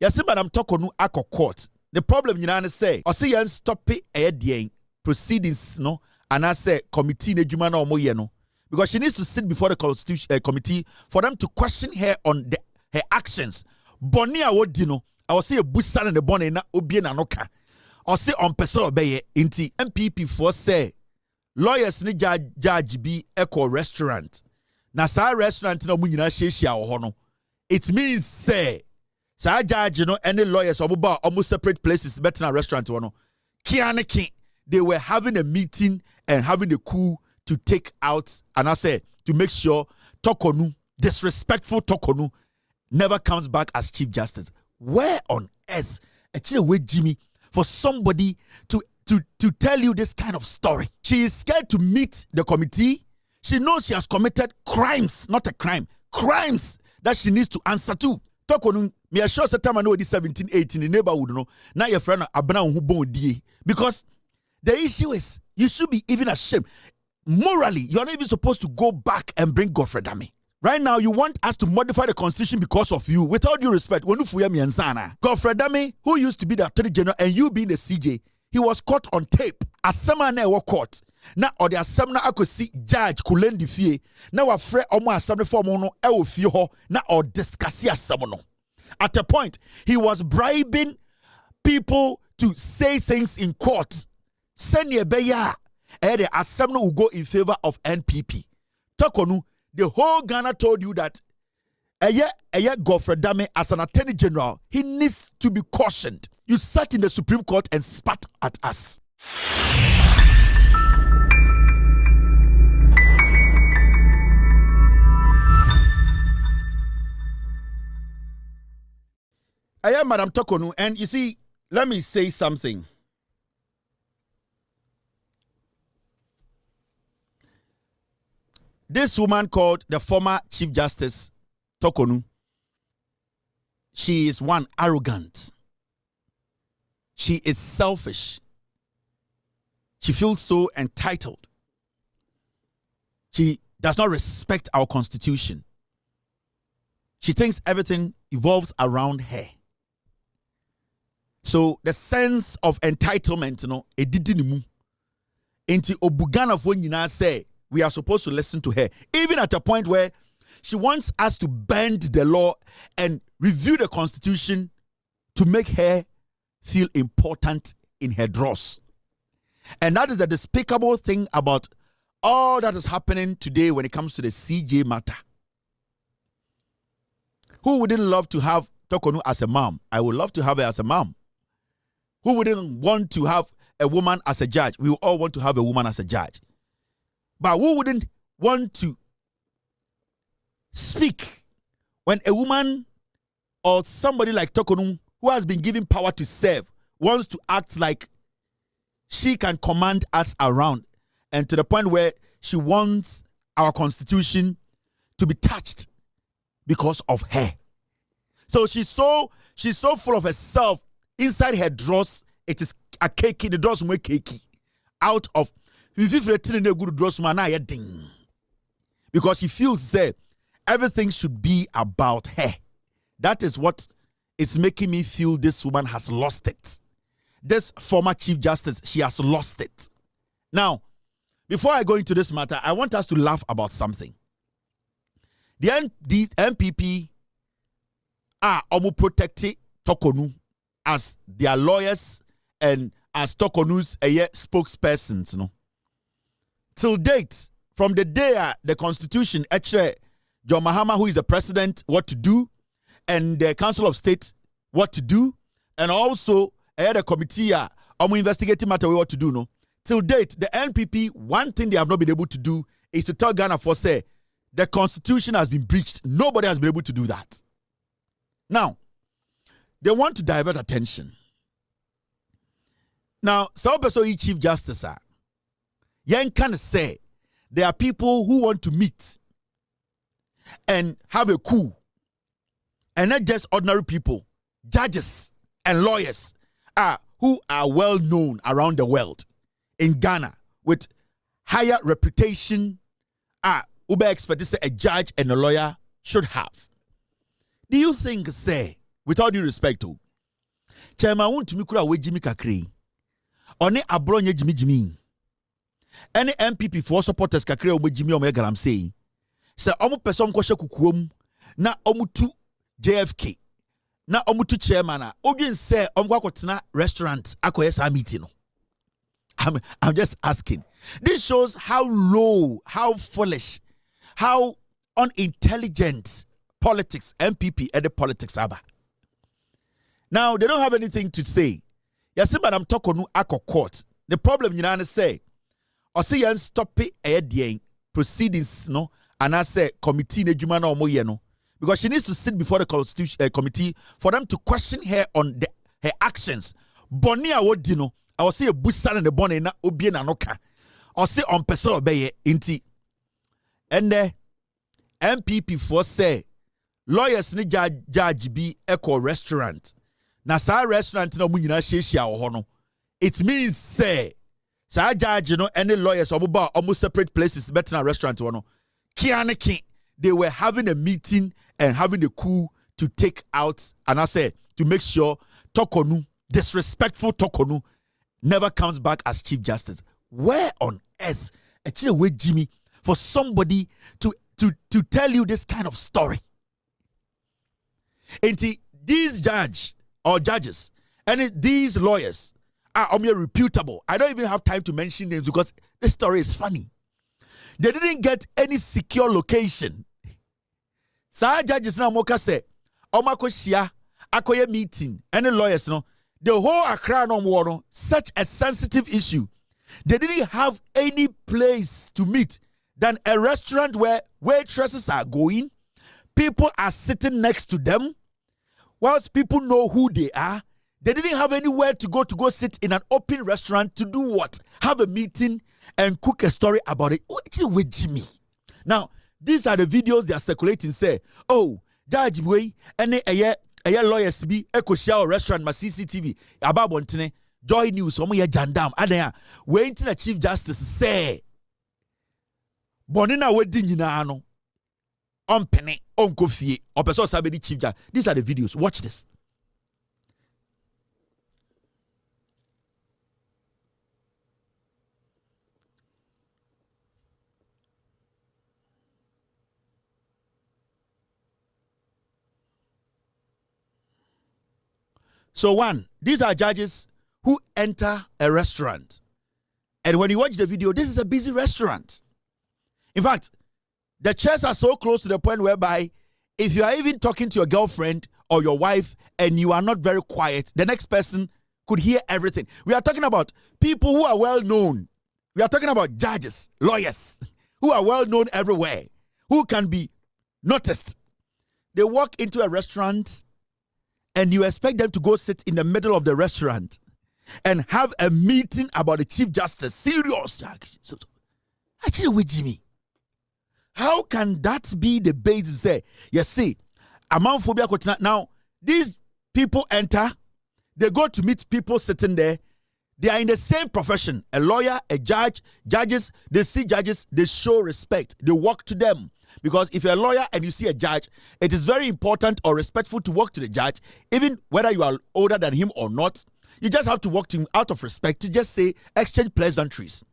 Yes, Madam Torkono ako court. The problem you know say, or see yen stop it proceedings no, and I say committee ne juma na omo ye no, because she needs to sit before the constitution committee for them to question her on her actions. Boni a wodi no, I will say a busa and the boni na obie na noka. Or say on person obeye inti MPP for say lawyers ni judge be echo restaurant. Na sa restaurant na mu nyina hye wo ho no. It means say sa judge you know any lawyers obuba almost separate places better than restaurant one no. Kianeki they were having a meeting and having a coup to take out and I say to make sure Torkono, disrespectful Torkono, never comes back as Chief Justice. Where on earth actually Jimmy for somebody to tell you this kind of story? She is scared to meet the committee. She knows she has committed crimes, not a crime, crimes that she needs to answer to. Torkono, me assure say time I know this 17, 18 in the neighborhood, no. Now your friend Abna who bon die. Because the issue is you should be even ashamed. Morally, you are not even supposed to go back and bring Godfred Dame. Right now, you want us to modify the constitution because of you. With all due respect, Godfred Dame, who used to be the Attorney General and you being the CJ, he was caught on tape. As someone never court. Now, or the assembly I could see judge Kulendi Fie. Now, a friend or my assembly for mono, I will feel ho. Now, or discuss someone. At a point, he was bribing people to say things in court. Send your beya. And the assembly will go in favor of NPP. Torkono, the whole Ghana told you that Godfred Dame as an Attorney General, he needs to be cautioned. You sat in the Supreme Court and spat at us. I am Madam Torkono, and you see, let me say something. This woman called the former Chief Justice Torkono, she is one arrogant. She is selfish. She feels so entitled. She does not respect our constitution. She thinks everything evolves around her. So the sense of entitlement, you know, it didn't move. Into Obugana Fonyina say we are supposed to listen to her, even at a point where she wants us to bend the law and review the constitution to make her feel important in her dross. And that is the despicable thing about all that is happening today when it comes to the CJ matter. Who wouldn't love to have Torkono as a mom? I would love to have her as a mom. Who wouldn't want to have a woman as a judge? We all want to have a woman as a judge. But who wouldn't want to speak when a woman or somebody like Torkono, who has been given power to serve, wants to act like she can command us around, and to the point where she wants our constitution to be touched because of her. So she's so full of herself. Inside her drawers, it is a cakey. The drawers more cakey. Out of because she feels that everything should be about her. That is what is making me feel this woman has lost it. This former Chief Justice, she has lost it. Now, before I go into this matter, I want us to laugh about something. The MPP are almost protecting Torkono as their lawyers and as Torkono's spokespersons, you know. Till date, from the day the Constitution, actually, John Mahama, who is the president, what to do, and the Council of State, what to do, and also the committee, investigating matter, what to do, no. Till date, the NPP, one thing they have not been able to do is to tell Ghana for say, the Constitution has been breached. Nobody has been able to do that. Now, they want to divert attention. Now, some person Chief Justice, Yan can say there are people who want to meet and have a coup, and not just ordinary people, judges and lawyers who are well known around the world in Ghana with higher reputation. Ube expect to say a judge and a lawyer should have. Do you think, say, with all due respect, oh, chairman won't me kura we Jimmy Kakri. One abronye Jimmy. Any MPP for supporters kakra omo Jimmy omo galam say. Se omo person kwhye kukuom na omo tu JFK. Na omo tu chairman a odwen say omo kwakotena restaurant akoyesa meeting no. I'm just asking. This shows how low, how foolish, how unintelligent politics, MPP and the politics are. Now, they don't have anything to say. Yes, Madam Torkono Ako court. The problem, you say, or see, and stop it, proceedings, no, and I say, committee, no, because she needs to sit before the constitution committee for them to question her on her actions. Bonia would dino. I will say a busan and the bonnet na obien anoka. Or say on person obey inti. And the MPP for say lawyers ni judge be echo restaurant. Na sa restaurant no munyina sheshia wo no. It means say sa judge no any lawyers omuba almost separate places better than restaurant no. Kianeki they were having a meeting and having a coup to take out and I say to make sure Torkono, disrespectful Torkono, never comes back as Chief Justice. Where on earth, actually, wait, Jimmy, for somebody to tell you this kind of story? And these judges and these lawyers are reputable. I don't even have time to mention names because this story is funny. They didn't get any secure location. Sa judges now moka say, omako shia akoye meeting. Any lawyers no. The whole Accra no war, such a sensitive issue. They didn't have any place to meet than a restaurant where waitresses are going. People are sitting next to them. Whilst people know who they are, they didn't have anywhere to go sit in an open restaurant to do what? Have a meeting and cook a story about it. With Jimmy. Now, these are the videos they are circulating. Say, oh, Judge Boy, and a lawyers be echo share restaurant ma CCTV ababontene Joy News omo ye jandam adan waiting the Chief Justice say bonina wedi nyina no ompene onkofie opeso sabedi Chief Justice. These are the videos. Watch this. So one, these are judges who enter a restaurant. And when you watch the video, this is a busy restaurant. In fact, the chairs are so close to the point whereby if you are even talking to your girlfriend or your wife and you are not very quiet, the next person could hear everything. We are talking about people who are well known. We are talking about judges, lawyers, who are well known everywhere, who can be noticed. They walk into a restaurant and you expect them to go sit in the middle of the restaurant and have a meeting about the Chief Justice. Serious. Actually, with Jimmy, how can that be the basis? Say, you see, amanphobia. Now, these people enter, they go to meet people sitting there. They are in the same profession. A lawyer, a judge, judges, they see judges, they show respect. They walk to them. Because if you're a lawyer and you see a judge, it is very important or respectful to walk to the judge, even whether you are older than him or not. You just have to walk to him out of respect to just say, exchange pleasantries.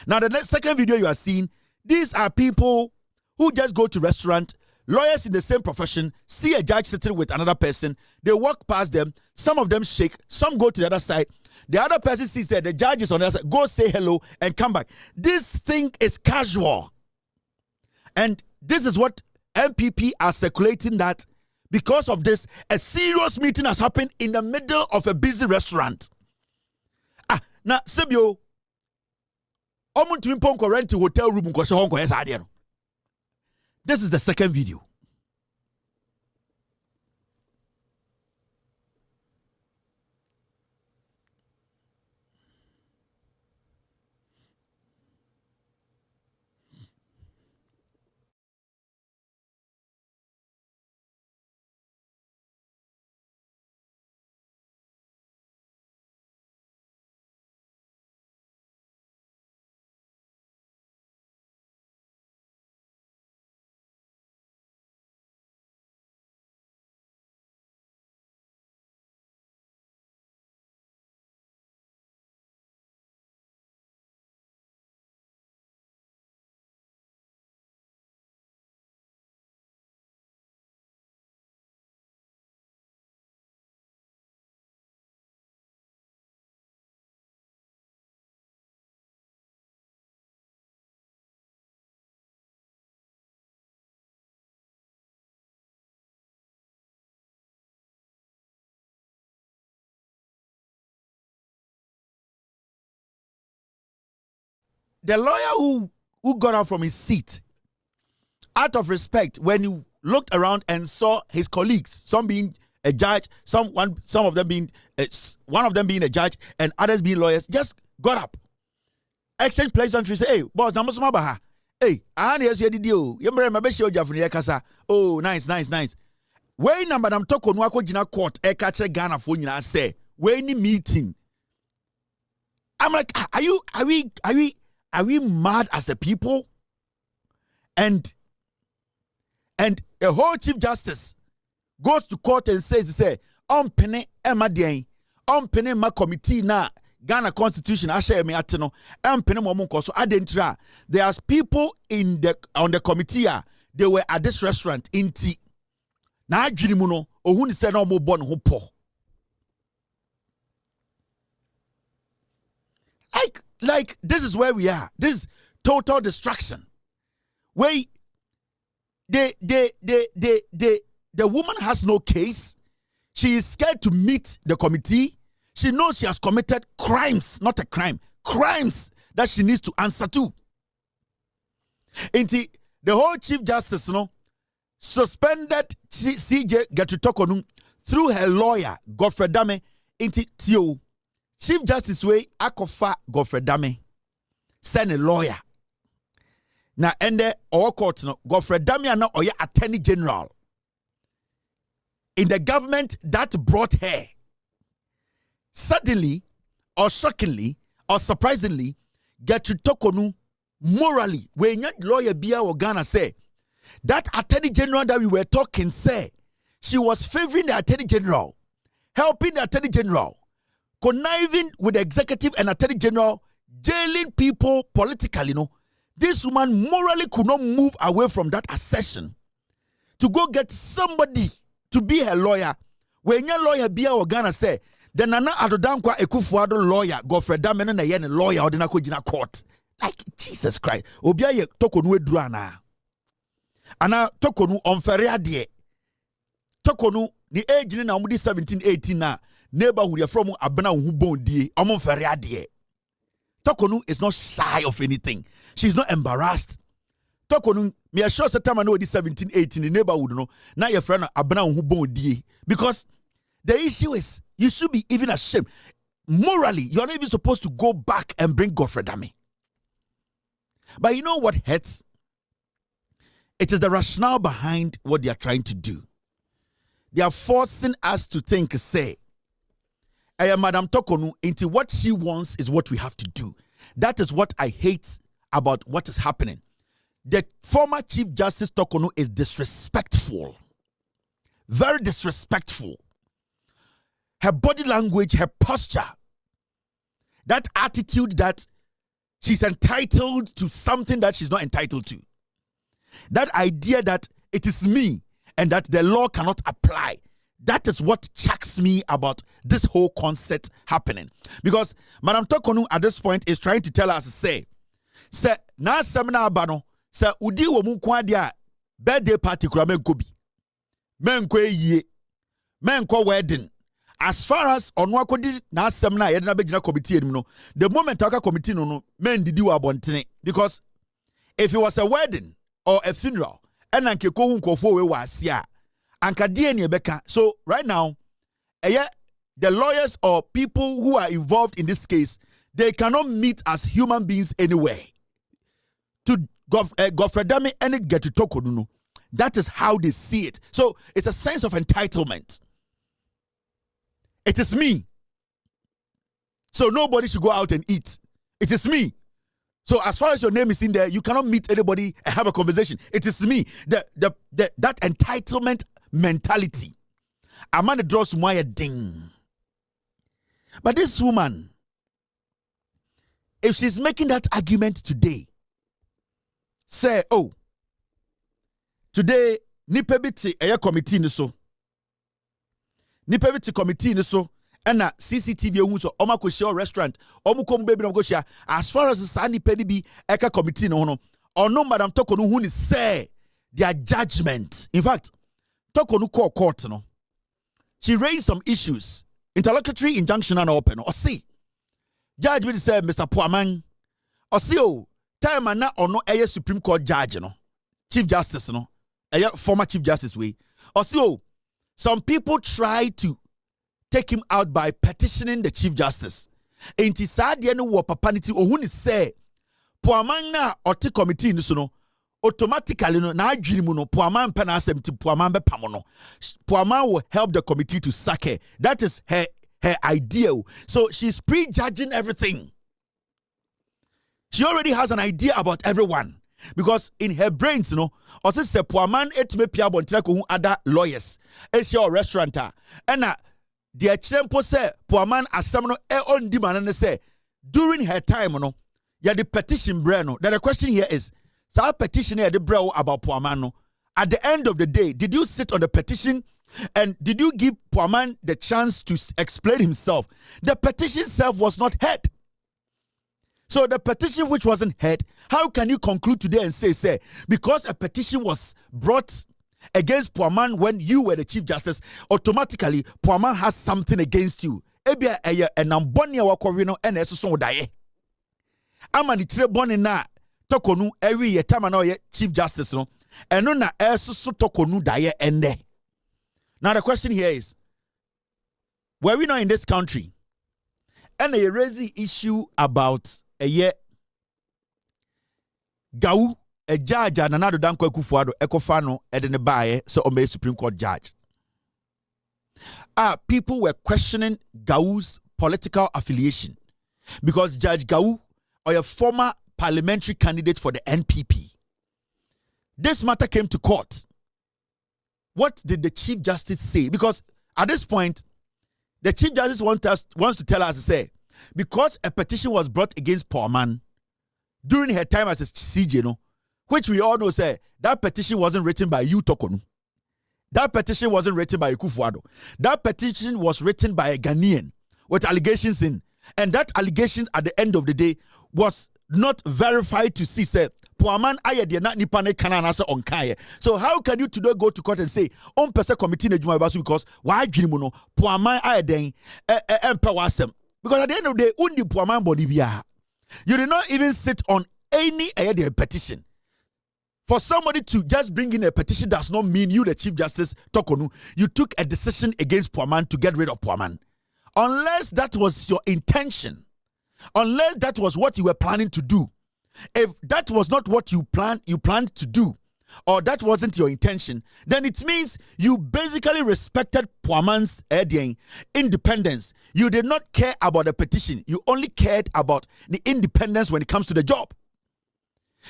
Now, the second video you are seeing, these are people who just go to restaurant, lawyers in the same profession, see a judge sitting with another person, they walk past them, some of them shake, some go to the other side, the other person sees that the judge is on the other side, go say hello and come back. This thing is casual. And this is what MPP are circulating, that because of this, a serious meeting has happened in the middle of a busy restaurant. Now, Sebio, rent a hotel room. This is the second video. the lawyer who got out from his seat, out of respect, when he looked around and saw his colleagues, some being a judge, some of them being one of them being a judge and others being lawyers, just got up, exchange pleasantries, say, hey, boss, namusumabaha. Hey, yes, you did you. You remember my show, Jafri Kasa. Oh, nice. When Madam Torkono wako jina court, catch Ghana for you say, when meeting. I'm like, are we mad as a people? And a whole chief justice goes to court and says, pene ema dieng, pene ma committee na Ghana Constitution ashe me ateno, pene mo mun koso adentra. There's people on the committee, they were at this restaurant in tea. Na adwini mu no, ohun se na omo bo ne ho po. Like this is where we are. This is total destruction. Where the woman has no case. She is scared to meet the committee. She knows she has committed crimes, not a crime, crimes that she needs to answer to. The whole Chief Justice, suspended CJ Torkono through her lawyer, Godfred Dame, Tio. Chief Justice way akofa Godfred Dame send a lawyer. Na ende our court no Godfred Dame na oye Attorney General in the government that brought her. Suddenly or shockingly or surprisingly, Torkono morally when your lawyer Bia or Ghana say that Attorney General that we were talking say she was favoring the Attorney General, helping the Attorney General, conniving with the executive and Attorney General, jailing people politically. This woman morally could not move away from that assertion to go get somebody to be her lawyer. When your lawyer Bia or Ghana say, the Nana Adodankwa Ekufuado lawyer, Godfred Dame na yen lawyer or the Nakojina court. Like Jesus Christ. Obia ye Torkono edruana. Ana Torkono onferia de. Torkono ni age ni na umudi 17, 18 na. Neighborhood you from abena uhubon die omon feria die. Torkono is not shy of anything. She's not embarrassed. Torkono me assure say time I know the 17, 18 in the neighborhood no. Now your friend abena uhubon die because the issue is you should be even ashamed. Morally, you're not even supposed to go back and bring Godfred Dame. But you know what hurts? It is the rationale behind what they are trying to do. They are forcing us to think, say, Madam Torkono, into what she wants is what we have to do. That is what I hate about what is happening. The former Chief Justice Torkono is disrespectful. Very disrespectful. Her body language, her posture, that attitude that she's entitled to something that she's not entitled to. That idea that it is me and that the law cannot apply. That is what shocks me about this whole concept happening. Because Madam Torkono at this point is trying to tell us, say, na semina abano, say, udi wo mu kwa dia birthday party kura men kobi. Men kwe ye. Men kwa wedding. As far as onwako di na semina yedina bejina committee no, the moment aka committee no men didi wa bontene. Because if it was a wedding or a funeral, and anke ko hu nkofo we wa asia. Anka DNA beka. So right now, the lawyers or people who are involved in this case, they cannot meet as human beings anyway. To Godfred Dame and Torkono, that is how they see it. So it's a sense of entitlement. It is me. So nobody should go out and eat. It is me. So as far as your name is in there, you cannot meet anybody and have a conversation. It is me. That entitlement mentality. Amanda draws my ding. But this woman, if she's making that argument today, say, oh, today, nipebiti aya committee ni so. Nipebiti committee ni so. Ena CCTV so oma ko share restaurant omu ko baby no go share as far as the nipedi bi eka committee no no ono Madam Torkono hu ni say their judgment. In fact, Torkono call court no. She raised some issues. Interlocutory injunction and open. Or see. Judge will say, Mr. Puaman. Or see, oh, time na ono eye Supreme Court judge no, Chief Justice no, former Chief Justice way. Also, some people try to take him out by petitioning the Chief Justice. Enti saa de no wo papa niti ohuni say poaman na ote committee ni so no automatically no na adwiri mu no poaman pe na asem ti poaman be pam no. Poaman will help the committee to sack her. That is her idea. So she's prejudging everything. She already has an idea about everyone. Because in her brains, you know, also say poaman etime pia bontra ko hu other lawyers. It's your restaurateur. And the chempo say poaman asem no on di man say during her time, you know, yeah, the petition breno. Then the question here is, so petition here the bro about poaman no. At the end of the day, did you sit on the petition and did you give poaman the chance to explain himself? The petition itself was not heard. So the petition which wasn't heard, how can you conclude today and say, because a petition was brought against poaman when you were the Chief Justice, automatically poaman has something against you? Ebia enamboni wakorino ene so daye. Ama ni tire boni na Torkono every year time na ye Chief Justice no. Eno na so Torkono daye ende. Now the question here is, were we not in this country? And they raise the issue about a year Gau, a judge, and another Danko Kufuado, Ekofano, Edene Baye, so Ome Supreme Court judge. People were questioning Gau's political affiliation because Judge Gau, or a former parliamentary candidate for the NPP, this matter came to court. What did the Chief Justice say? Because at this point, the Chief Justice wants to tell us to say, because a petition was brought against poaman during her time as a CJ, no, which we all know say that petition wasn't written by you, Torkono. That petition wasn't written by Kufuado. That petition was written by a Ghanaian with allegations in, and that allegation at the end of the day was not verified to see say poaman aye de na nipa ne kana na se onkaye. So how can you today go to court and say on person committee na juma basu because why adwiri mu no poaman aye den empa wasem? Because at the end of the day, undi poaman body biya. You did not even sit on any petition. For somebody to just bring in a petition does not mean you, the Chief Justice Torkono, you took a decision against poaman to get rid of poaman. Unless that was your intention. Unless that was what you were planning to do. If that was not what you planned to do, or that wasn't your intention, then it means you basically respected poaman's independence. You did not care about the petition. You only cared about the independence when it comes to the job.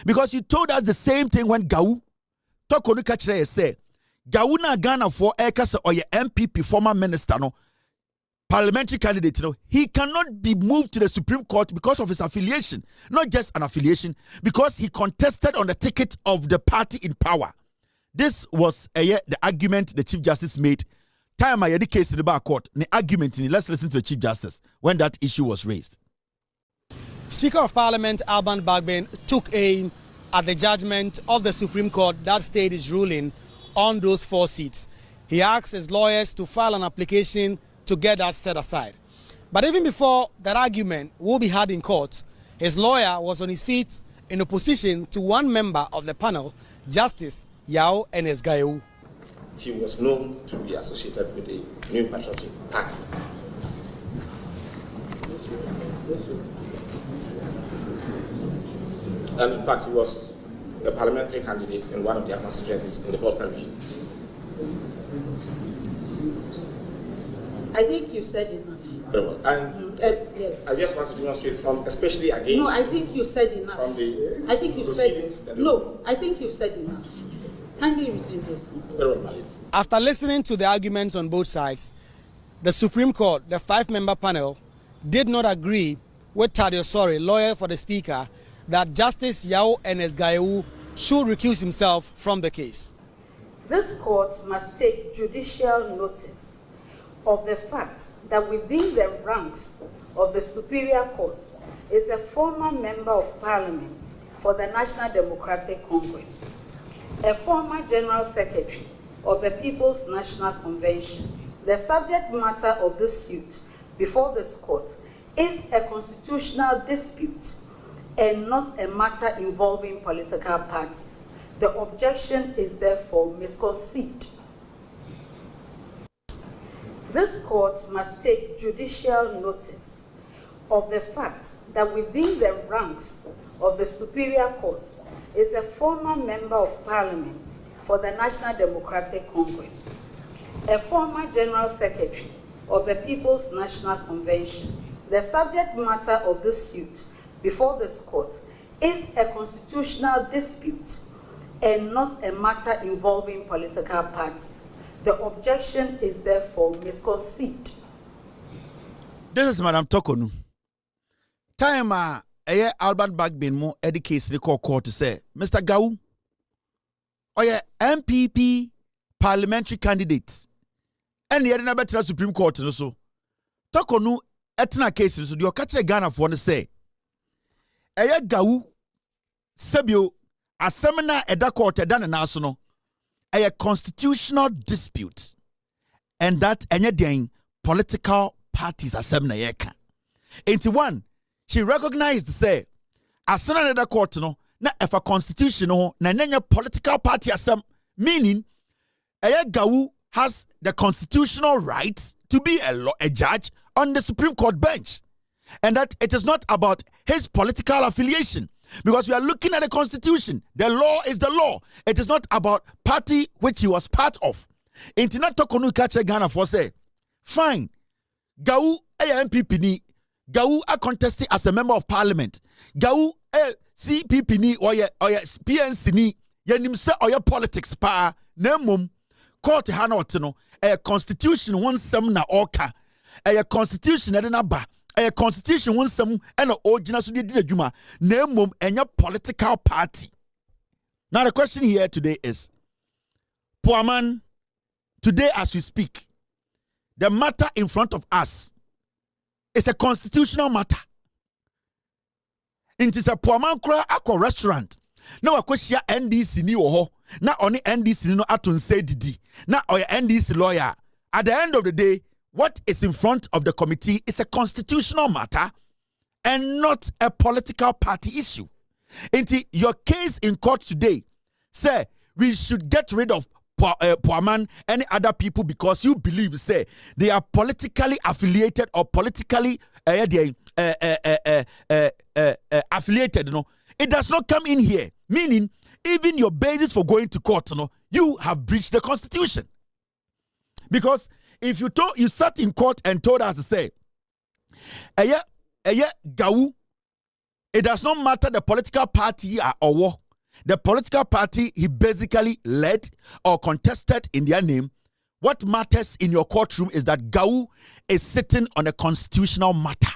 Because you told us the same thing when Gau Torkono kachire say Gau na Ghana for ekase or your MPP former minister no parliamentary candidate, he cannot be moved to the Supreme Court because of his affiliation. Not just an affiliation, because he contested on the ticket of the party in power. This was the argument the Chief Justice made. Time I had the case in the bar court. The argument, let's listen to the Chief Justice when that issue was raised. Speaker of Parliament Alban Bagbin took aim at the judgment of the Supreme Court that stayed his ruling on those 4 seats. He asked his lawyers to file an application to get that set aside. But even before that argument will be had in court, his lawyer was on his feet in opposition to one member of the panel, Justice Yao Enes-Gayeu. He was known to be associated with the New Patriotic Party. And in fact, he was a parliamentary candidate in one of their constituencies in the Volta region. I think you said enough. Very well. And yes. I just want to demonstrate from, especially again. No, I think you said enough. From the I think you said no. I think you said enough. Kindly resume your seat. Very well, Malik. After listening to the arguments on both sides, the Supreme Court, the 5-member panel, did not agree with Thaddeus Sori, lawyer for the Speaker, that Justice Yao Enes-Gayeu should recuse himself from the case. This court must take judicial notice of the fact that within the ranks of the Superior Courts is a former member of Parliament for the National Democratic Congress, a former General Secretary of the People's National Convention. The subject matter of this suit before this court is a constitutional dispute and not a matter involving political parties. The objection is therefore misconceived. This court must take judicial notice of the fact that within the ranks of the Superior Courts is a former member of Parliament for the National Democratic Congress, a former General Secretary of the People's National Convention. The subject matter of this suit before this court is a constitutional dispute and not a matter involving political parties. The objection is therefore misconceived. This is Madam Torkono. Time Alban Bagbin mo case the court to say, Mr. Gau, MPP parliamentary candidate, and the other Supreme Court so. Torkono etna cases so the catch Ghana for the say. Gau Sabio a seminar at the court at the national a constitutional dispute, and that any political parties are seminar yeka. 81 she recognized say a seminar at the court no na if a constitutional na nenya political party asem, meaning Gau has the constitutional right to be a judge on the Supreme Court bench, and that it is not about his political affiliation, because we are looking at the Constitution. The law is the law. It is not about party which he was part of. Intina Torkono catch Ghana for say, fine, Gau MPP ni, Gau a contesting as a member of Parliament, Gau CPP ni or PNC ni, yenim se or politics pa nemum court hanotino a constitution one sem na oka a constitution na ba a constitution one sem and original so did adwuma nemum enya political party. Now the question here today is, poor man, today as we speak, the matter in front of us is a constitutional matter. It is a poor man kura akwa restaurant. Now akoshia NDC ni oho. Na only NDC no atun say didi. Na oya NDC lawyer. At the end of the day, what is in front of the committee is a constitutional matter and not a political party issue. Inti your case in court today say we should get rid of poor man and other people because you believe say they are politically affiliated or politically affiliated. No, it does not come in here. Meaning, even your basis for going to court, no, you have breached the Constitution. Because if you sat in court and told us to say, Gau, it does not matter the political party or what. The political party he basically led or contested in their name. What matters in your courtroom is that Gau is sitting on a constitutional matter.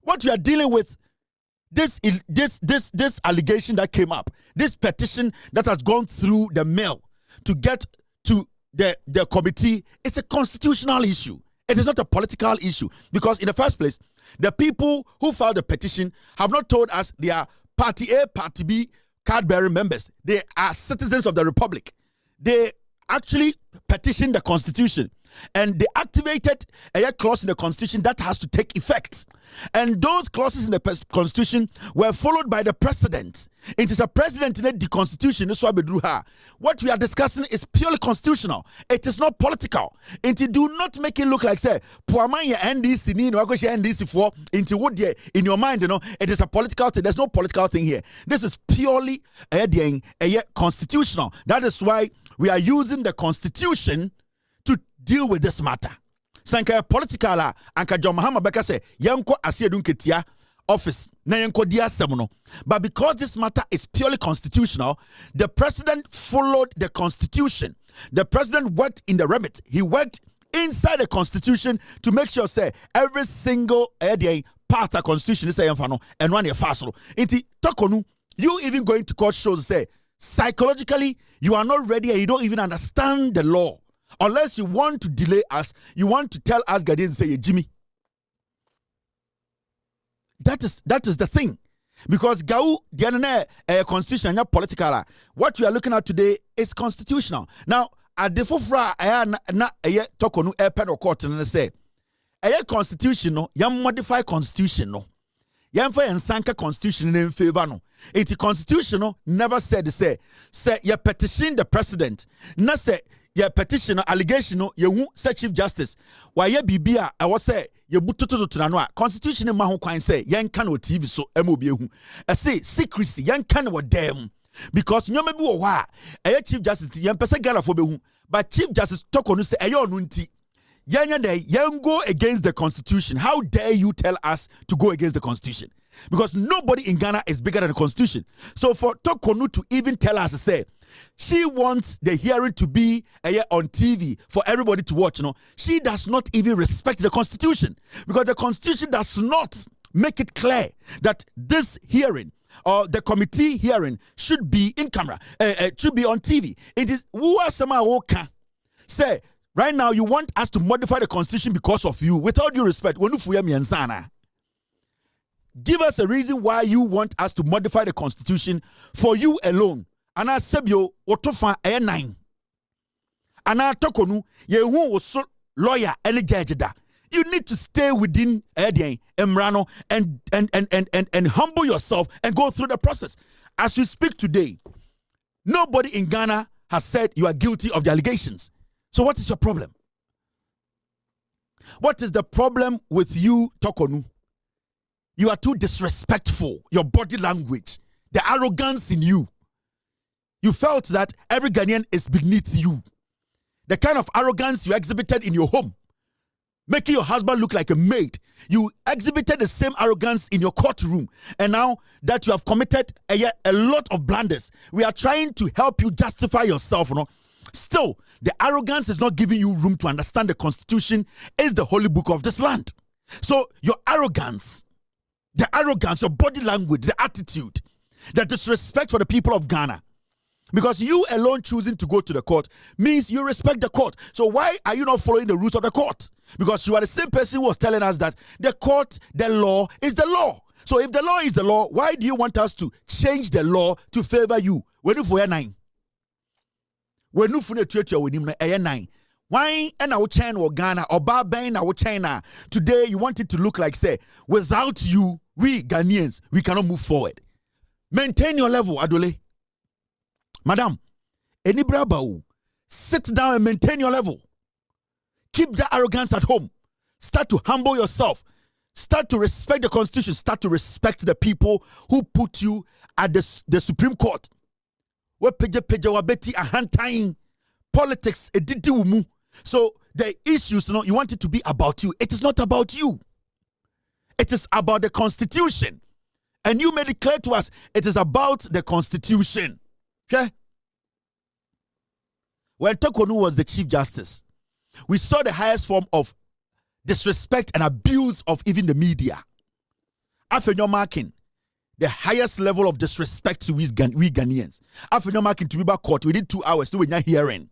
What we are dealing with, this allegation that came up, this petition that has gone through the mail to get to the committee, is a constitutional issue. It is not a political issue, because in the first place, the people who filed the petition have not told us they are party A, party B, card-bearing members. They are citizens of the republic. They actually petitioned the Constitution, and they activated a clause in the Constitution that has to take effect. And those clauses in the Constitution were followed by the president. It is a president in the Constitution. What we are discussing is purely constitutional. It is not political. And do not make it look like say, NDC for in your mind, it is a political thing. There's no political thing here. This is purely constitutional. That is why we are using the Constitution to deal with this matter. Sanka political anka John Mahama Beka say yanko asiedun ketia office na yanko dia semono. But because this matter is purely constitutional, the president followed the Constitution. The president worked in the remit. He worked inside the Constitution to make sure say every single part of Constitution is say enfano and one faslo. Inti Torkono, you even going to court shows say psychologically you are not ready and you don't even understand the law. Unless you want to delay us, you want to tell us, Guardian, say, Jimmy. That is the thing. Because Gau, the constitution, not political. What we are looking at today is constitutional. Now, at the Fufra, I na Torkono pen or court and say, a constitutional, young modified constitutional. Yemfa yensanka constitution in favor no. It constitutional never said say you petition the president. Na say your petition allegation no you say chief justice. Why ye bibia I was say you bututu to no constitution ma ho kwan say yen kan o TV so emobi ehu. I say secrecy yen kan wo dem because nyoma bi wo ho a chief justice yen pese Ghana for behu but chief justice Torkono say eyo no nti yen go against the constitution. How dare you tell us to go against the constitution? Because nobody in Ghana is bigger than the constitution. So for Torkono to even tell us, say, she wants the hearing to be on TV for everybody to watch, she does not even respect the constitution. Because the constitution does not make it clear that this hearing or the committee hearing should be in camera, should be on TV. It is, say, right now you want us to modify the constitution because of you. Without due respect, give us a reason why you want us to modify the constitution for you alone. And I said, you otofa a 9. And I Torkono, ye who was lawyer and judge da. You need to stay within Emrano and humble yourself and go through the process. As we speak today, nobody in Ghana has said you are guilty of the allegations. So what is your problem? What is the problem with you, Torkono? You are too disrespectful. Your body language, the arrogance in you. You felt that every Ghanaian is beneath you. The kind of arrogance you exhibited in your home, making your husband look like a maid. You exhibited the same arrogance in your courtroom. And now that you have committed a lot of blunders, we are trying to help you justify yourself. Still, the arrogance is not giving you room to understand the constitution is the holy book of this land. So your arrogance, your body language, the attitude, the disrespect for the people of Ghana, because you alone choosing to go to the court means you respect the court. So why are you not following the rules of the court? Because you are the same person who was telling us that the court, the law is the law. So if the law is the law, why do you want us to change the law to favor you? When you for 9. When you for 9. Why and our China or Ghana or Barbain our China today you want it to look like say without you we Ghanaians we cannot move forward. Maintain your level, Adole. Madam, any brabao, sit down and maintain your level. Keep the arrogance at home. Start to humble yourself. Start to respect the constitution. Start to respect the people who put you at the Supreme Court. Politics, so the issues, you want it to be about you. It is not about you. It is about the constitution. And you made it clear to us, it is about the constitution. Okay? When Torkono was the Chief Justice, we saw the highest form of disrespect and abuse of even the media. After your marking, the highest level of disrespect to we Ghanaians. After your marking to be back court within 2 hours, no we're hearing.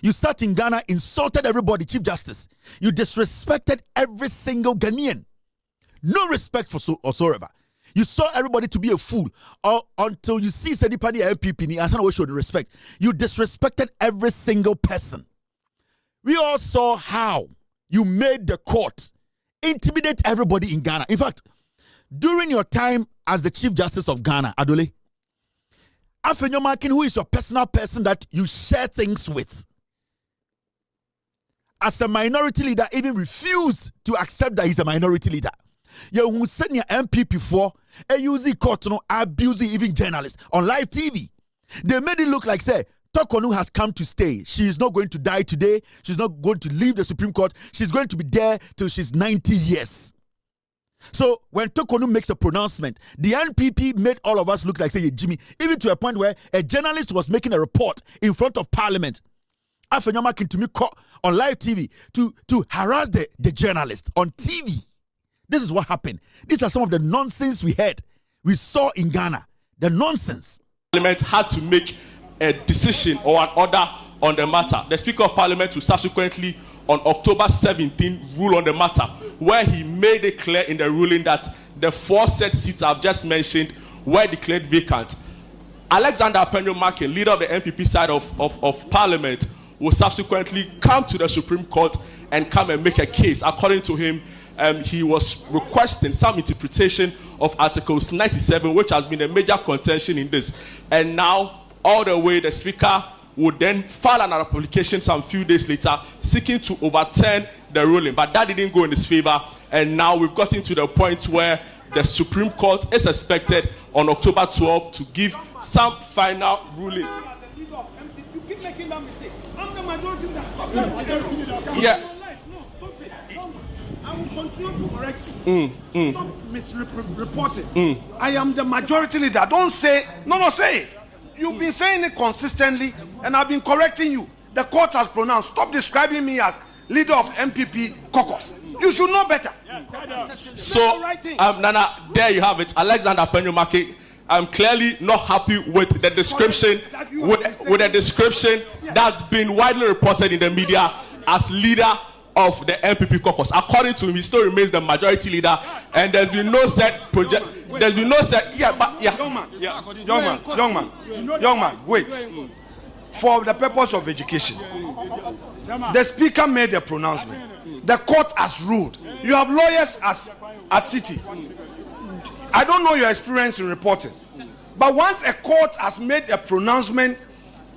You sat in Ghana, insulted everybody, Chief Justice. You disrespected every single Ghanaian. No respect for whatsoever. You saw everybody to be a fool until you see Sedipani MPP and someone showed respect. You disrespected every single person. We all saw how you made the court intimidate everybody in Ghana. In fact, during your time as the Chief Justice of Ghana, Adole, Afenyo Makin, who is your personal person that you share things with, as a minority leader, even refused to accept that he's a minority leader. You who send your MPP for a using court, abusing even journalists on live TV. They made it look like, say, Torkono has come to stay. She is not going to die today. She's not going to leave the Supreme Court. She's going to be there till she's 90 years. So when Torkono makes a pronouncement, the NPP made all of us look like, say, Jimmy, even to a point where a journalist was making a report in front of Parliament. Afenyama came to me on live TV to harass the journalist on TV. This is what happened. These are some of the nonsense we saw in Ghana. The nonsense. Parliament had to make a decision or an order on the matter. The Speaker of Parliament will subsequently, on October 17, rule on the matter, where he made it clear in the ruling that the 4 said seats I've just mentioned were declared vacant. Alexander Apenyo-Makin, leader of the NPP side of Parliament, will subsequently come to the Supreme Court and come and make a case. According to him, he was requesting some interpretation of Articles 97, which has been a major contention in this. And now, all the way, the Speaker would then file another publication some few days later, seeking to overturn the ruling. But that didn't go in his favor. And now we've gotten to the point where the Supreme Court is expected on October 12th to give some final ruling. You keep making that mistake. I'm the majority leader. Stop Yeah. No, stop it. I will continue to correct you. Stop misreporting. I am the majority leader. Don't say, no, say it. You've been saying it consistently, and I've been correcting you. The court has pronounced. Stop describing me as leader of MPP caucus. You should know better. So, Nana, there you have it. Alexander Penyumaki, I'm clearly not happy with the description, with the description that's been widely reported in the media as leader of the MPP caucus. According to him, he still remains the majority leader, and there's been no set project. There's been no set. Young man, wait. For the purpose of education, the speaker made a pronouncement. The court has ruled. You have lawyers at City. I don't know your experience in reporting, but once a court has made a pronouncement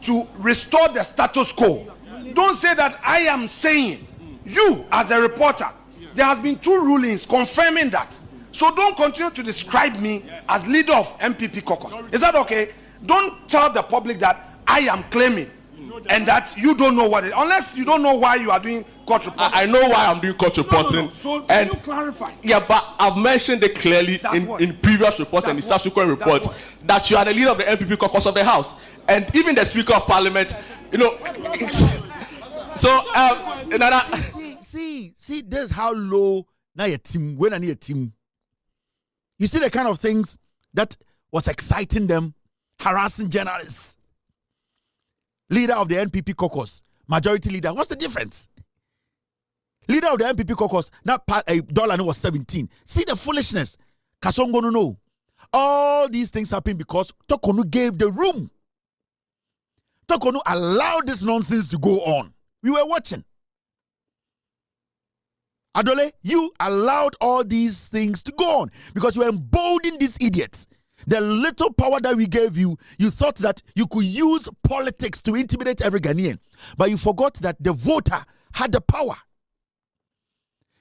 to restore the status quo, don't say that I am saying. You, as a reporter, there has been 2 rulings confirming that. So don't continue to describe me as leader of MPP caucus. Is that okay? Don't tell the public that I am claiming and that you don't know what it is. Unless you don't know why you are doing court reporting. I know why I'm doing court reporting. No. So can you clarify? Yeah, but I've mentioned it clearly in previous reports and in subsequent reports that you are the leader of the MPP caucus of the House. And even the Speaker of Parliament, so, see, this is how low now your team, when I need a team. You see the kind of things that was exciting them, harassing journalists. Leader of the NPP caucus, majority leader. What's the difference? Leader of the NPP caucus, not $1 was 17. See the foolishness. Kasongo no know. All these things happen because Torkono gave the room. Torkono allowed this nonsense to go on. We were watching. Adole, you allowed all these things to go on because you emboldened these idiots. The little power that we gave you, you thought that you could use politics to intimidate every Ghanaian. But you forgot that the voter had the power.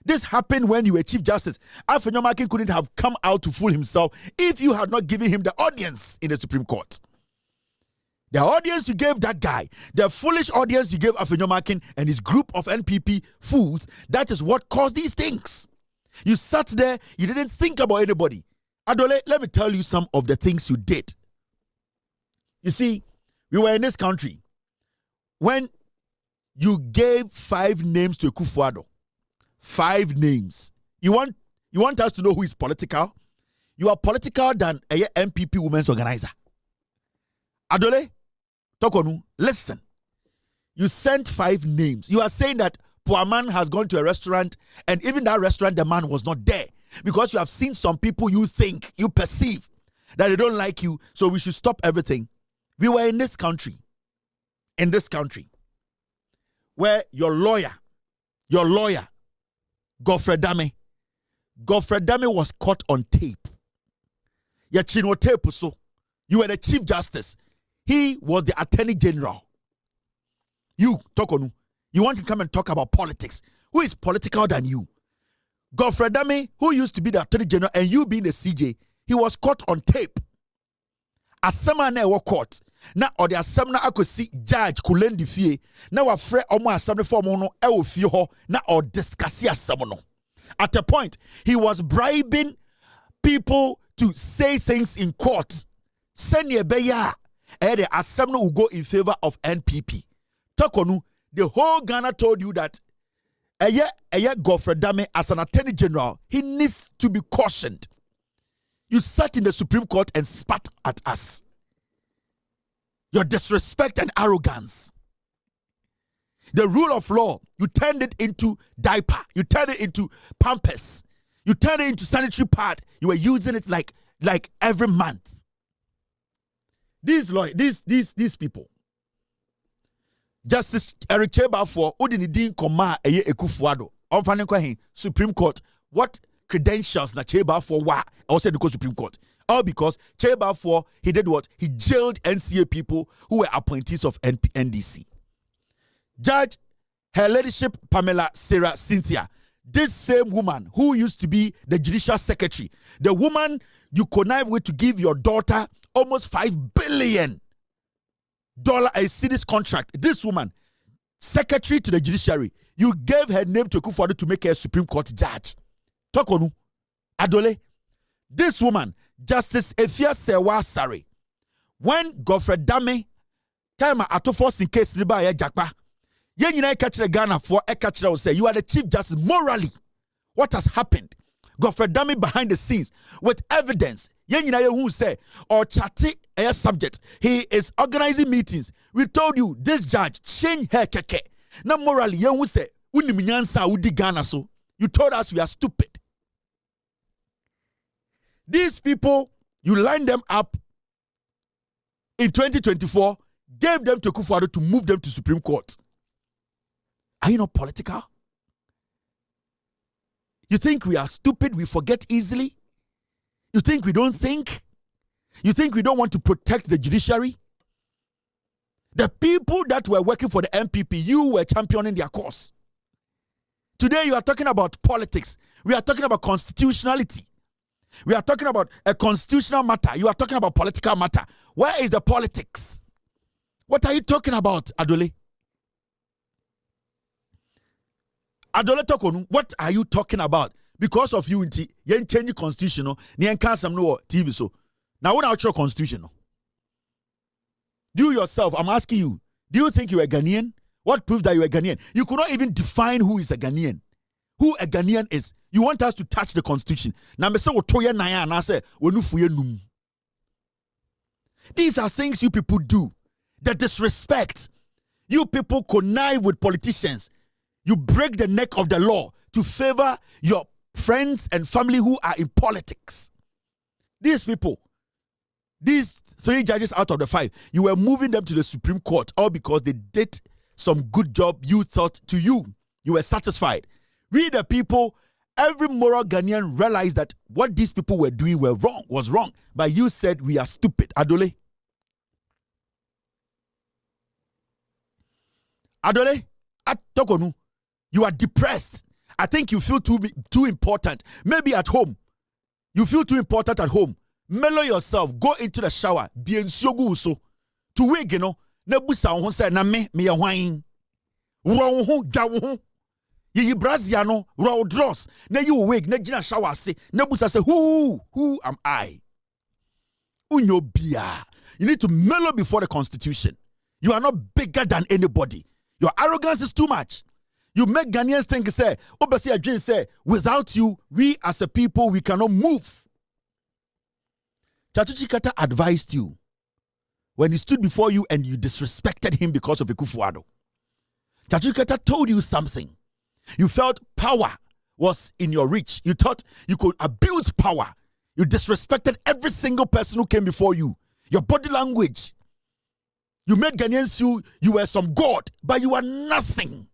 This happened when you were Chief Justice. Afenyomakin couldn't have come out to fool himself if you had not given him the audience in the Supreme Court. The audience you gave that guy, the foolish audience you gave Afenyomakin and his group of NPP fools, that is what caused these things. You sat there, you didn't think about anybody. Adole, let me tell you some of the things you did. You see, we were in this country when you gave 5 names to Akufo-Addo. 5 names. You want us to know who is political? You are political than a MPP women's organizer. Adole, Torkono, listen. You sent 5 names. You are saying that Puaman has gone to a restaurant and even that restaurant, the man was not there. Because you have seen some people you think, you perceive that they don't like you, so we should stop everything. We were in this country, where your lawyer, Godfred was caught on tape. Yachino tape so. You were the Chief Justice. He was the Attorney General. You, Torkono, you want to come and talk about politics. Who is political than you? Godfred Dame, who used to be the Attorney General, and you being the CJ, he was caught on tape. Asema na ewo court. Na or the asem na akosi judge kulendi fie. Na wa fre omo asem for omo no ewo fie ho na or discuss asem no. At a point, he was bribing people to say things in court. Send ye beya. The asem no will go in favor of NPP. Torkono, the whole Ghana told you that Godfred Dame, as an Attorney General, he needs to be cautioned. You sat in the Supreme Court and spat at us. Your disrespect and arrogance. The rule of law, you turned it into diaper. You turned it into pampers. You turned it into sanitary pad. You were using it like every month. These people, Justice Eric Chebafo, Udini Din Koma, Eye Ekufuado, on Fanikwahin, Supreme Court. What credentials na Chebafo wa? I said to go Supreme Court. All because Chebafo, he did what? He jailed NCA people who were appointees of NDC. Judge, her ladyship Pamela Sarah Cynthia, this same woman who used to be the judicial secretary, the woman you connive with to give your daughter almost $5 billion a city's contract. This woman, secretary to the judiciary, you gave her name to Akufo-Addo to make her a Supreme Court judge. Torkono, Adole, this woman, Justice Efia Sewa Sare, when Godfred Dame came at force in case Liba Jakpa, yen you catch the Ghana for a catcher will say you are the Chief Justice morally. What has happened? Godfred Dame behind the scenes with evidence. Yen you who say or chatty a subject. He is organizing meetings. We told you this judge change her keke. Now morally, yen who say uniminyansa udi Ghana so. You told us we are stupid. These people, you lined them up in 2024, gave them to Akufo-Addo to move them to Supreme Court. Are you not political? You think we are stupid? We forget easily? You think we don't think? You think we don't want to protect the judiciary? The people that were working for the MPP, you were championing their cause. Today you are talking about politics. We are talking about constitutionality. We are talking about a constitutional matter. You are talking about political matter. Where is the politics? What are you talking about, Adole? Adole Torkono, what are you talking about? Because of unity, you change the constitution, you can't some no TV so. Now what about your constitution? You yourself, I'm asking you, do you think you are a Ghanaian? What proves that you are a Ghanaian? You could not even define who is a Ghanaian. Who a Ghanaian is. You want us to touch the constitution. Now me say otoye naya and I say onufuye num. These are things you people do. The disrespect. You people connive with politicians. You break the neck of the law to favor your friends and family who are in politics. These people, these 3 judges out of the 5, you were moving them to the Supreme Court all because they did some good job you thought to you. You were satisfied. We the people, every moral Ghanaian realized that what these people were doing was wrong. But you said we are stupid. Adole. Adole. Torkono. You are depressed. I think you feel too important. Maybe at home. You feel too important at home. Mellow yourself. Go into the shower. Be in sogu so. To wig, you know. Nebusa who said na me ya wine. Wrong jawu. Ye Braziano, raw dross. Na you wig, na jina shower say. Nebusa say, who am I? Unyo bia. You need to mellow before the constitution. You are not bigger than anybody. Your arrogance is too much. You make Ghanaians think, say, Obasi Adjin say, without you, we as a people, we cannot move. Chatuchi Kata advised you when he stood before you and you disrespected him because of Akufo-Addo. Chatuchi Kata told you something. You felt power was in your reach. You thought you could abuse power. You disrespected every single person who came before you. Your body language. You made Ghanaians feel you were some God, but you are nothing.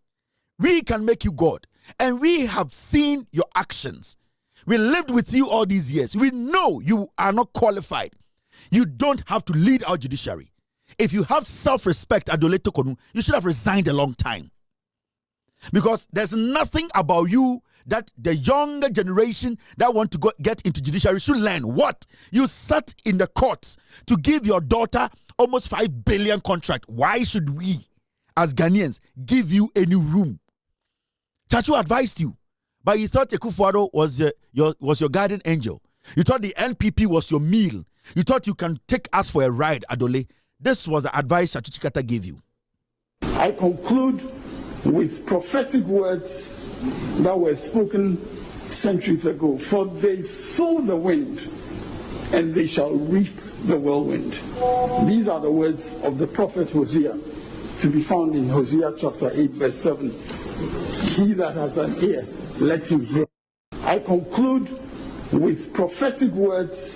We can make you God. And we have seen your actions. We lived with you all these years. We know you are not qualified. You don't have to lead our judiciary. If you have self-respect, Adole Torkono, you should have resigned a long time. Because there's nothing about you that the younger generation that want to get into judiciary should learn. What? You sat in the courts to give your daughter almost $5 billion contract. Why should we, as Ghanaians, give you any room? Chachu advised you, but you thought Akufo-Addo was your guardian angel. You thought the NPP was your meal. You thought you can take us for a ride, Adole. This was the advice Chatuchi Kata gave you. I conclude with prophetic words that were spoken centuries ago. For they sow the wind, and they shall reap the whirlwind. These are the words of the prophet Hosea, to be found in Hosea chapter 8, verse 7. He that has an ear, let him hear. I conclude with prophetic words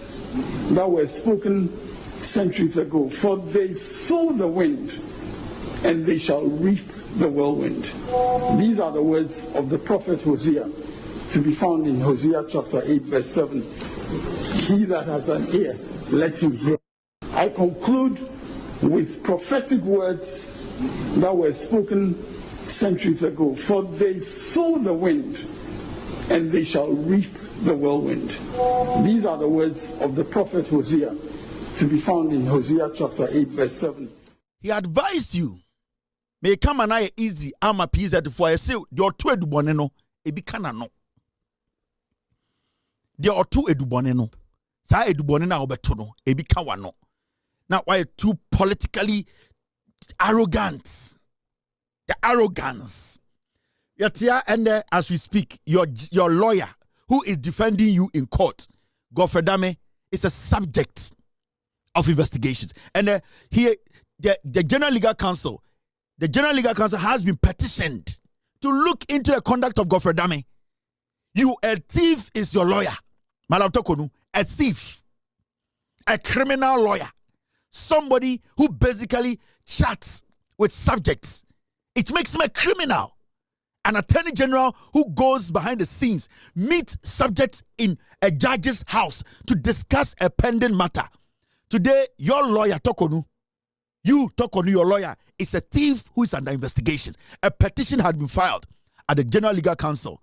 that were spoken centuries ago. For they sow the wind, and they shall reap the whirlwind. These are the words of the prophet Hosea, to be found in Hosea chapter 8, verse 7. He that has an ear, let him hear. I conclude with prophetic words that were spoken centuries ago. For they sow the wind, and they shall reap the whirlwind. These are the words of the prophet Hosea, to be found in Hosea chapter 8, verse 7. He advised you, may come and I easy, I'm a piece at for a seal, your two eduboneno, a bicanano. There are two eduboneno, sa edubonena obetono, a bicawano. Now, why too politically arrogant? The arrogance. Yet here and there, as we speak, your lawyer who is defending you in court, Godfred, is a subject of investigations. And here, the General Legal Counsel, has been petitioned to look into the conduct of Godfred. You, a thief, is your lawyer, Madam Torkono, a thief, a criminal lawyer, somebody who basically chats with subjects. It makes him a criminal. An attorney general who goes behind the scenes, meets subjects in a judge's house to discuss a pending matter. Today, your lawyer, Torkono, your lawyer, is a thief who is under investigation. A petition had been filed at the General Legal Counsel.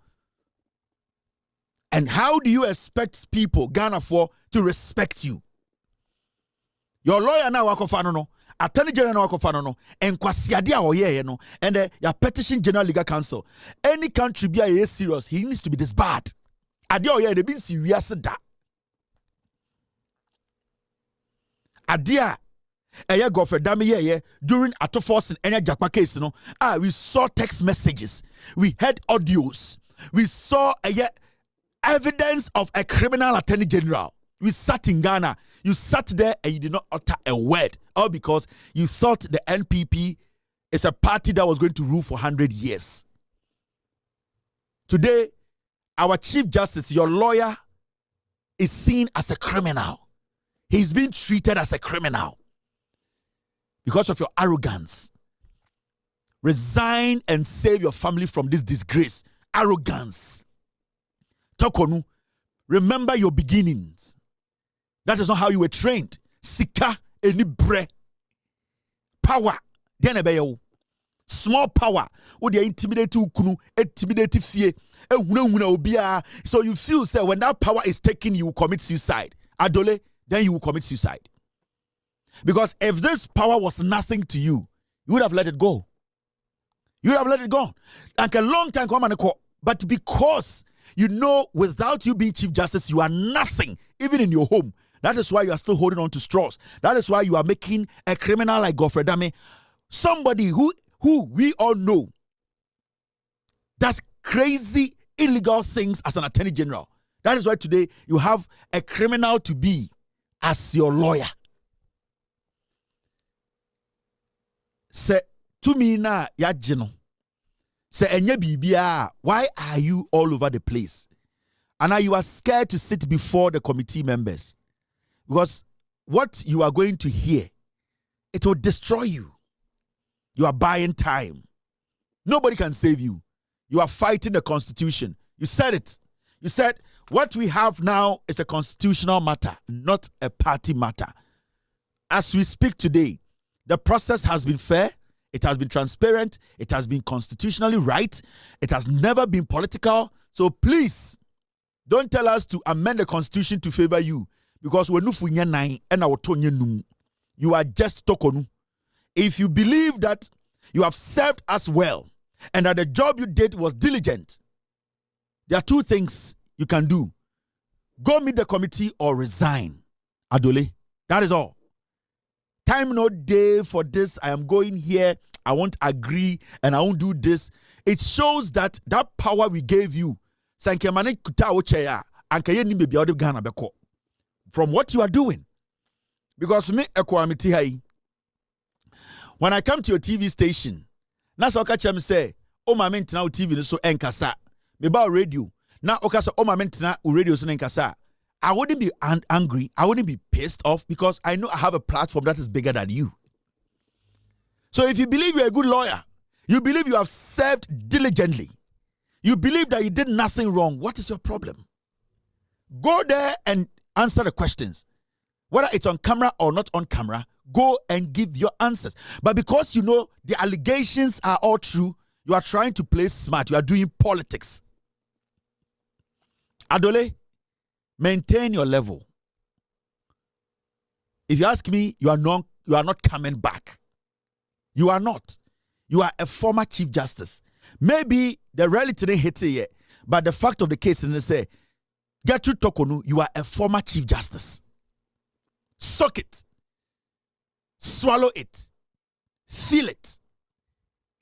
And how do you expect people, Ghana, to respect you? Your lawyer now wakofano, attorney general wakofano, and kwasiadia oye no, and your petition General Legal Counsel. Any country be a serious, he needs to be disbarred. Adia oye, they been serious da. Adia, Godfred during Atoforce and Jakpa case, we saw text messages, we heard audios, we saw evidence of a criminal attorney general. We sat in Ghana, you sat there and you did not utter a word, all because you thought the NPP is a party that was going to rule for 100 years. Today, our Chief Justice, your lawyer, is seen as a criminal. He's being treated as a criminal because of your arrogance. Resign and save your family from this disgrace. Arrogance. Torkono, remember your beginnings. That is not how you were trained. Sika eni bre. Power. Small power. Would you intimidate ukunu, intimidate fear. So you feel, say, when that power is taken, you will commit suicide. Adole, then you will commit suicide. Because if this power was nothing to you, you would have let it go. You would have let it go. Like a long time, but because you know without you being Chief Justice, you are nothing, even in your home. That is why you are still holding on to straws. That is why you are making a criminal like Godfred, somebody who we all know does crazy, illegal things as an attorney general. That is why today you have a criminal to be as your lawyer. Say to me na yajino. Say enye bibia, why are you all over the place? And now you are scared to sit before the committee members. Because what you are going to hear, it will destroy you. You are buying time. Nobody can save you. You are fighting the Constitution. You said it. You said, what we have now is a constitutional matter, not a party matter. As we speak today, the process has been fair. It has been transparent. It has been constitutionally right. It has never been political. So please, don't tell us to amend the Constitution to favor you. Because you are just Torkono. If you believe that you have served us well and that the job you did was diligent, there are two things you can do. Go meet the committee or resign. Adole. That is all. Time no day for this. I am going here. I won't agree and I won't do this. It shows that power we gave you. From what you are doing. Because me, when I come to your TV station, that's what I say, oh, my man, now TV so enkasa. Me ba radio. Now, okay, so oh, my man, now radio so enkasa. I wouldn't be angry. I wouldn't be pissed off because I know I have a platform that is bigger than you. So if you believe you're a good lawyer, you believe you have served diligently, you believe that you did nothing wrong, what is your problem? Go there and answer the questions. Whether it's on camera or not on camera, go and give your answers. But because you know the allegations are all true, you are trying to play smart. You are doing politics. Adole, maintain your level. If you ask me, you are not coming back. You are not. You are a former Chief Justice. Maybe the reality didn't hit it yet, but the fact of the case is they say, Gertrude Torkono, you are a former Chief Justice. Suck it. Swallow it. Feel it.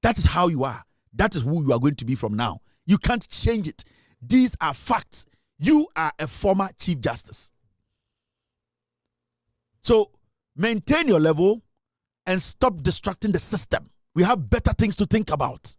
That is how you are. That is who you are going to be from now. You can't change it. These are facts. You are a former Chief Justice. So maintain your level and stop distracting the system. We have better things to think about.